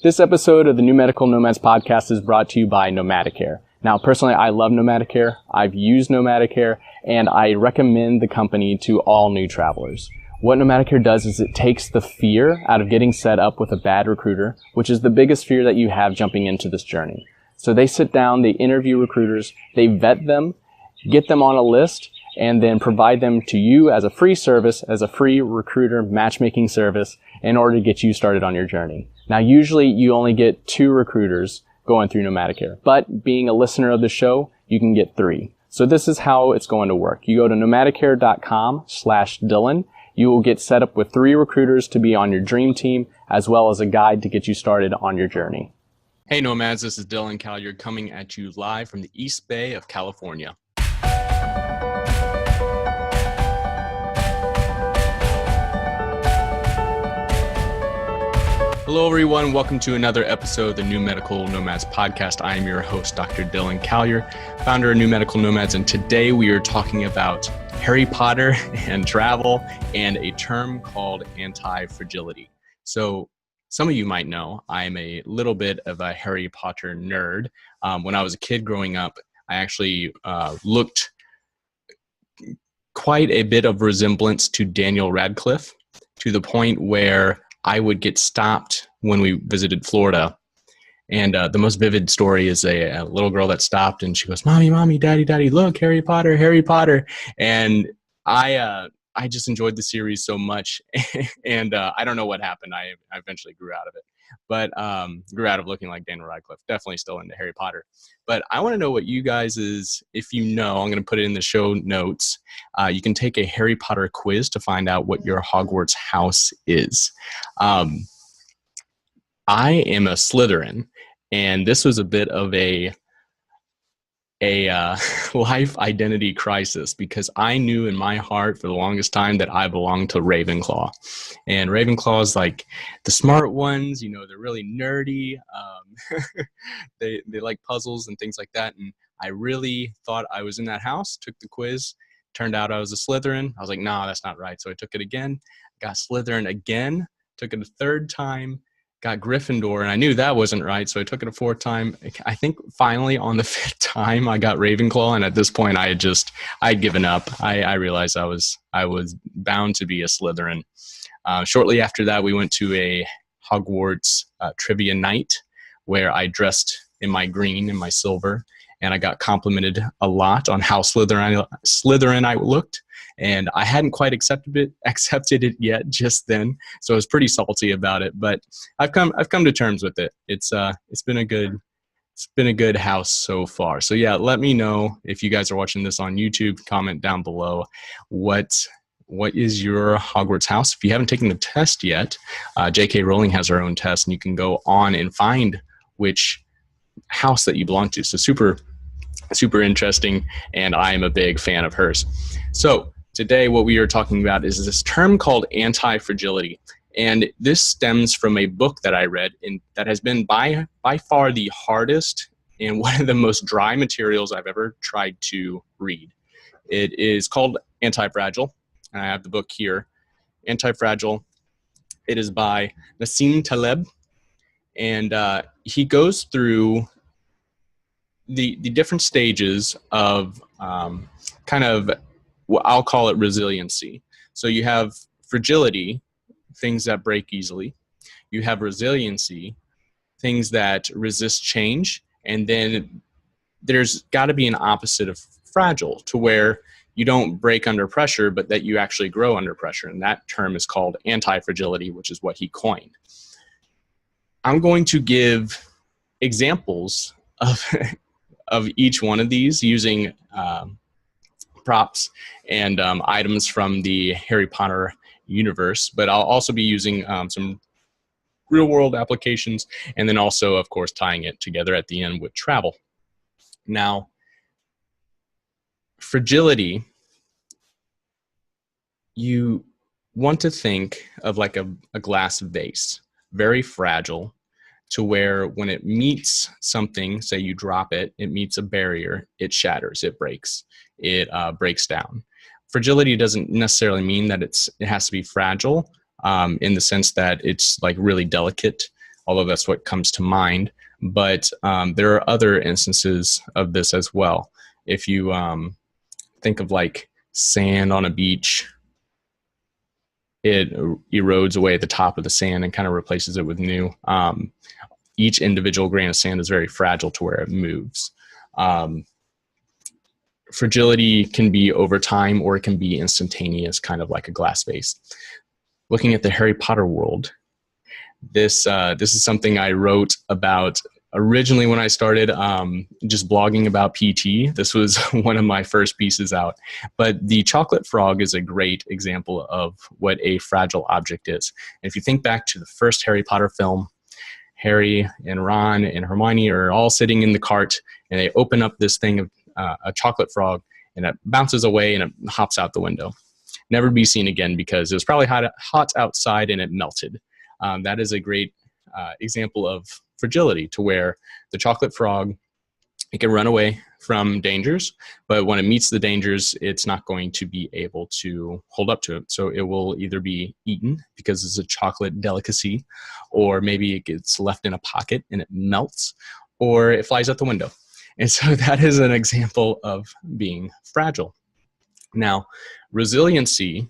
This episode of the New Medical Nomads podcast is brought to you by Nomadicare. Now, personally, I love Nomadicare. I've used Nomadicare, and I recommend the company to all new travelers. What Nomadicare does is it takes the fear out of getting set up with a bad recruiter, which is the biggest fear that you have jumping into this journey. So they sit down, they interview recruiters, they vet them, get them on a list, and then provide them to you as a free service, as a free recruiter matchmaking service in order to get you started on your journey. Now, usually you only get 2 recruiters going through Nomadicare, but being a listener of the show, you can get 3. So this is how it's going to work. You go to nomadicare.com/Dylan. You will get set up with 3 recruiters to be on your dream team, as well as a guide to get you started on your journey. Hey Nomads, this is Dylan Callier coming at you live from the East Bay of California. Hello everyone, welcome to another episode of the New Medical Nomads podcast. I am your host, Dr. Dylan Callier, founder of New Medical Nomads, and today we are talking about Harry Potter and travel and a term called anti-fragility. So some of you might know I'm a little bit of a Harry Potter nerd. When I was a kid growing up, I actually looked quite a bit of resemblance to Daniel Radcliffe, to the point where I would get stopped when we visited Florida. And the most vivid story is a little girl that stopped and she goes, "Mommy, Mommy, Daddy, Daddy, look, Harry Potter, Harry Potter." And I just enjoyed the series so much. And I don't know what happened. I eventually grew out of it. But grew out of looking like Daniel Radcliffe. Definitely still into Harry Potter. But I want to know what you guys is, if you know, I'm going to put it in the show notes. You can take a Harry Potter quiz to find out what your Hogwarts house is. I am a Slytherin, and this was a bit of a life identity crisis because I knew in my heart for the longest time that I belonged to Ravenclaw. And Ravenclaw's like the smart ones, you know, they're really nerdy. They like puzzles and things like that. And I really thought I was in that house, took the quiz, turned out I was a Slytherin. I was like, nah, that's not right. So I took it again, got Slytherin again, took it a third time, got Gryffindor, and I knew that wasn't right, so I took it a 4th time. I think finally on the 5th time I got Ravenclaw, and at this point I'd given up. I realized I was bound to be a Slytherin. Shortly after that, we went to a Hogwarts trivia night where I dressed in my green and my silver, and I got complimented a lot on how Slytherin I looked. And I hadn't quite accepted it yet just then, so I was pretty salty about it. But I've come to terms with it. It's been a good house so far. So yeah, let me know if you guys are watching this on YouTube. Comment down below what is your Hogwarts house. If you haven't taken the test yet, J.K. Rowling has her own test, and you can go on and find which house that you belong to. So super interesting, and I am a big fan of hers. So today, what we are talking about is this term called anti-fragility. And this stems from a book that I read that has been by far the hardest and one of the most dry materials I've ever tried to read. It is called Anti-Fragile, and I have the book here. Anti-Fragile. It is by Nassim Taleb, and he goes through the different stages of I'll call it resiliency. So you have fragility, things that break easily. You have resiliency, things that resist change. And then there's got to be an opposite of fragile, to where you don't break under pressure, but that you actually grow under pressure. And that term is called anti-fragility, which is what he coined. I'm going to give examples of each one of these using props and items from the Harry Potter universe, but I'll also be using some real world applications, and then also, of course, tying it together at the end with travel. Now, fragility, you want to think of like a glass vase, very fragile, to where when it meets something, say you drop it, it meets a barrier, it shatters, it breaks down. Fragility doesn't necessarily mean that it has to be fragile in the sense that it's like really delicate. although that's what comes to mind. But there are other instances of this as well. If you think of like sand on a beach, it erodes away at the top of the sand and kind of replaces it with new. Each individual grain of sand is very fragile to where it moves. Fragility can be over time, or it can be instantaneous, kind of like a glass vase. Looking at the Harry Potter world, this is something I wrote about originally when I started just blogging about PT. This was one of my first pieces out. But the chocolate frog is a great example of what a fragile object is. And if you think back to the first Harry Potter film, Harry and Ron and Hermione are all sitting in the cart, and they open up this thing of a chocolate frog, and it bounces away and it hops out the window. Never be seen again because it was probably hot outside and it melted. That is a great example of fragility, to where the chocolate frog, it can run away from dangers, but when it meets the dangers, it's not going to be able to hold up to it. So it will either be eaten because it's a chocolate delicacy, or maybe it gets left in a pocket and it melts, or it flies out the window. And so that is an example of being fragile. Now, resiliency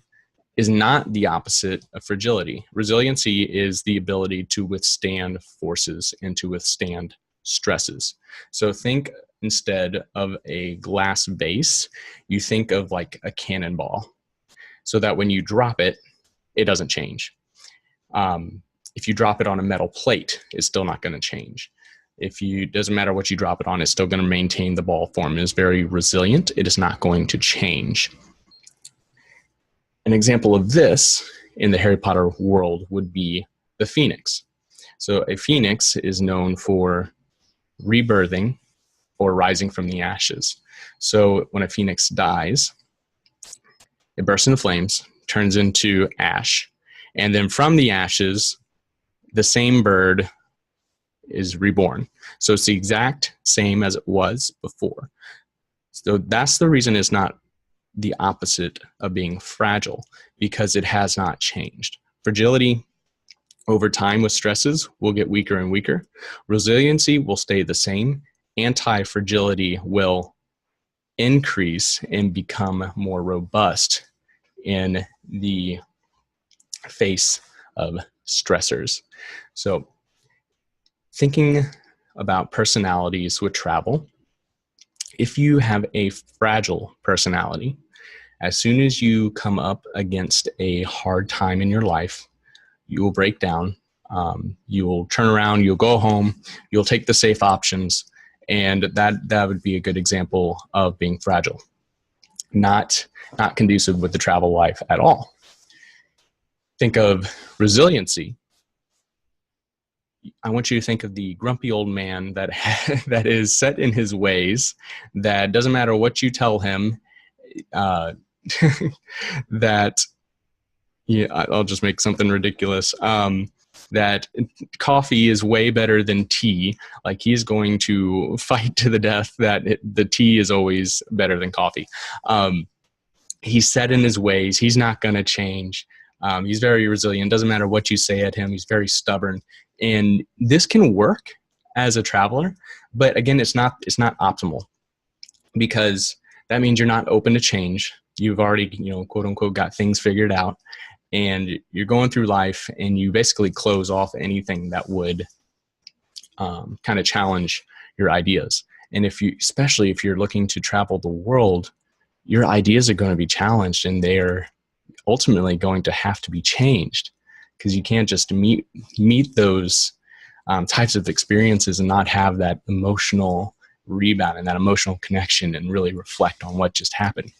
is not the opposite of fragility. Resiliency is the ability to withstand forces and to withstand stresses. So think, instead of a glass vase, you think of like a cannonball, so that when you drop it, it doesn't change. If you drop it on a metal plate, it's still not going to change. Doesn't matter what you drop it on, it's still going to maintain the ball form. It is very resilient. It is not going to change. An example of this in the Harry Potter world would be the pheonix. So a pheonix is known for rebirthing or rising from the ashes. So when a pheonix dies, it bursts into flames, turns into ash, and then from the ashes, the same bird is reborn. So it's the exact same as it was before. So that's the reason it's not the opposite of being fragile, because it has not changed. Fragility over time with stresses will get weaker and weaker. Resiliency will stay the same. Anti-fragility will increase and become more robust in the face of stressors. So thinking about personalities with travel, if you have a fragile personality, as soon as you come up against a hard time in your life, you will break down, you will turn around, you'll go home, you'll take the safe options, and that would be a good example of being fragile. Not conducive with the travel life at all. Think of resiliency. I want you to think of the grumpy old man that that is set in his ways, that doesn't matter what you tell him, that, yeah, I'll just make something ridiculous, that coffee is way better than tea. Like, he's going to fight to the death that the tea is always better than coffee. He's set in his ways. He's not going to change. He's very resilient. Doesn't matter what you say at him. He's very stubborn. And this can work as a traveler, but again, it's not optimal, because that means you're not open to change. You've already, quote unquote, got things figured out, and you're going through life and you basically close off anything that would kind of challenge your ideas. And especially if you're looking to travel the world, your ideas are going to be challenged, and they're ultimately going to have to be changed, because you can't just meet those types of experiences and not have that emotional rebound and that emotional connection and really reflect on what just happened.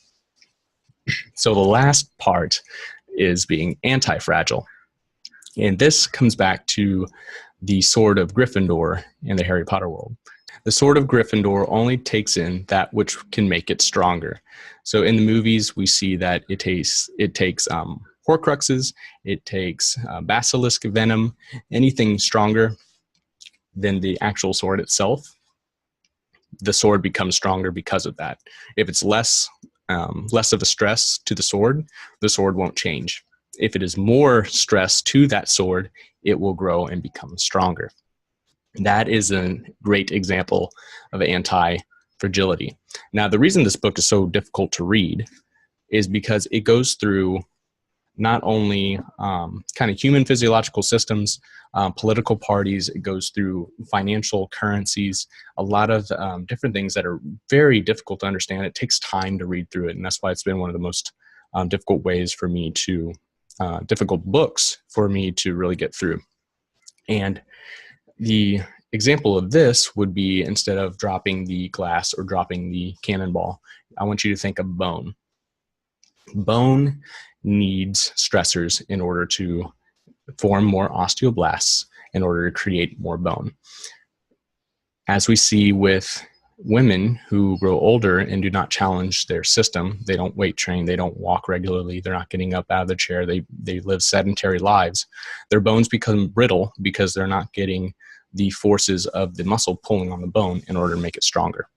So the last part is being anti-fragile. And this comes back to the Sword of Gryffindor in the Harry Potter world. The Sword of Gryffindor only takes in that which can make it stronger. So in the movies, we see that it takes Horcruxes, it takes basilisk venom, anything stronger than the actual sword itself. The sword becomes stronger because of that. If it's less of a stress to the sword won't change. if it is more stress to that sword, it will grow and become stronger. That is a great example of anti-fragility. Now, the reason this book is so difficult to read is because it goes through not only kind of human physiological systems, political parties, it goes through financial currencies, a lot of different things that are very difficult to understand. It takes time to read through it, and that's why it's been one of the most difficult books for me to really get through. And the example of this would be, instead of dropping the glass or dropping the cannonball, I want you to think of bone. Bone needs stressors in order to form more osteoblasts, in order to create more bone. As we see with women who grow older and do not challenge their system, they don't weight train, they don't walk regularly, they're not getting up out of the chair, they live sedentary lives, their bones become brittle because they're not getting the forces of the muscle pulling on the bone in order to make it stronger.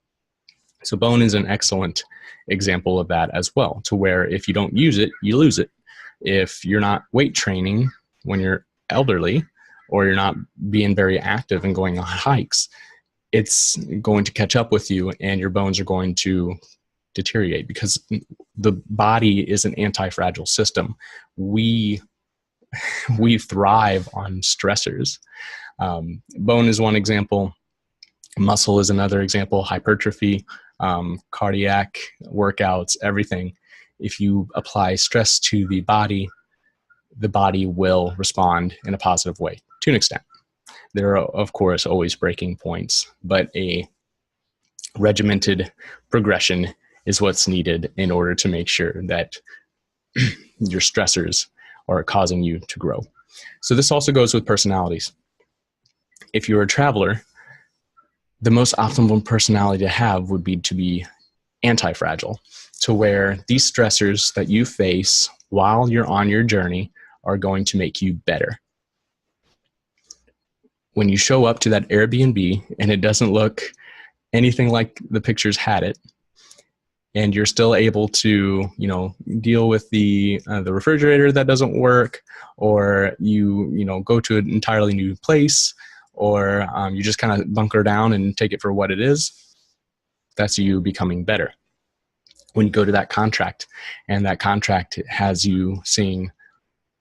So bone is an excellent example of that as well, to where if you don't use it, you lose it. If you're not weight training when you're elderly, or you're not being very active and going on hikes, it's going to catch up with you and your bones are going to deteriorate, because the body is an anti-fragile system. We thrive on stressors. Bone is one example. Muscle is another example. Hypertrophy, cardiac workouts, everything. If you apply stress to the body will respond in a positive way to an extent. There are, of course, always breaking points, but a regimented progression is what's needed in order to make sure that your stressors are causing you to grow. So this also goes with personalities. If you're a traveler, the most optimal personality to have would be to be anti-fragile, to where these stressors that you face while you're on your journey are going to make you better. When you show up to that Airbnb and it doesn't look anything like the pictures had it, and you're still able to, deal with the refrigerator that doesn't work, or you go to an entirely new place, or you just kind of bunker down and take it for what it is, that's you becoming better. When you go to that contract, and that contract has you seeing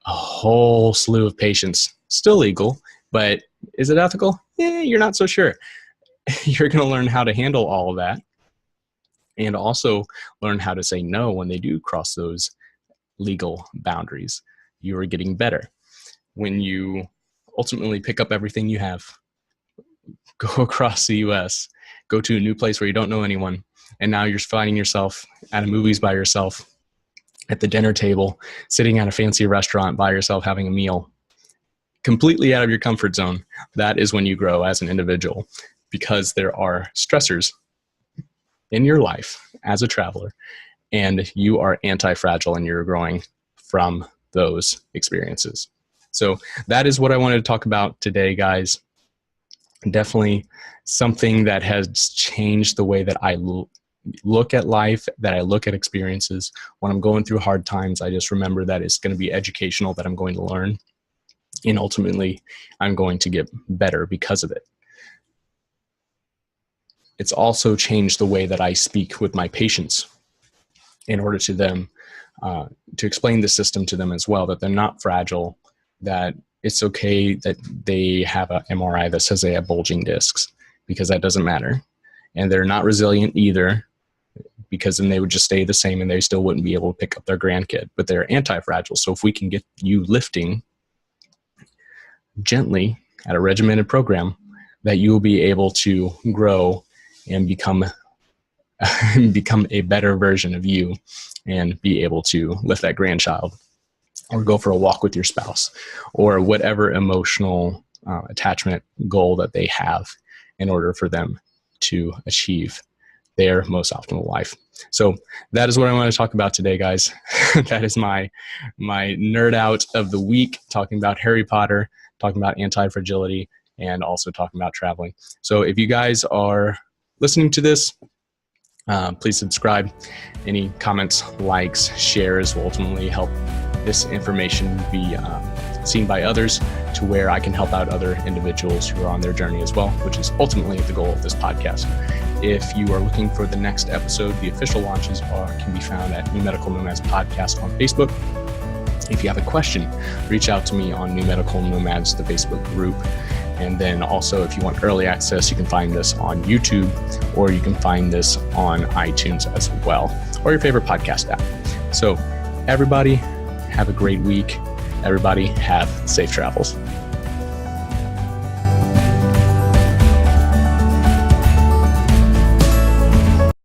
a whole slew of patients, still legal, but is it ethical? You're not so sure. You're going to learn how to handle all of that, and also learn how to say no when they do cross those legal boundaries. You are getting better. When you ultimately pick up everything you have, go across the US, go to a new place where you don't know anyone, and now you're finding yourself at a movies by yourself, at the dinner table, sitting at a fancy restaurant by yourself having a meal, completely out of your comfort zone. That is when you grow as an individual, because there are stressors in your life as a traveler, and you are anti-fragile and you're growing from those experiences. So that is what I wanted to talk about today, guys. Definitely something that has changed the way that I look at life, that I look at experiences. When I'm going through hard times, I just remember that it's going to be educational, that I'm going to learn, and ultimately I'm going to get better because of it. It's also changed the way that I speak with my patients, in order to them, to explain the system to them as well, that they're not fragile, that it's okay that they have an MRI that says they have bulging discs, because that doesn't matter. And they're not resilient either, because then they would just stay the same and they still wouldn't be able to pick up their grandkid, but they're anti-fragile. So if we can get you lifting gently at a regimented program, that you will be able to grow and become a better version of you, and be able to lift that grandchild, or go for a walk with your spouse, or whatever emotional attachment goal that they have, in order for them to achieve their most optimal life. So that is what I want to talk about today, guys. That is my nerd out of the week, talking about Harry Potter, talking about anti-fragility, and also talking about traveling. So if you guys are listening to this, please subscribe. Any comments, likes, shares will ultimately help this information will be seen by others to where I can help out other individuals who are on their journey as well, which is ultimately the goal of this podcast. If you are looking for the next episode, the official launches can be found at New Medical Nomads Podcast on Facebook. If you have a question, reach out to me on New Medical Nomads, the Facebook group. And then also, if you want early access, you can find this on YouTube, or you can find this on iTunes as well, or your favorite podcast app. So everybody, have a great week. Everybody, have safe travels.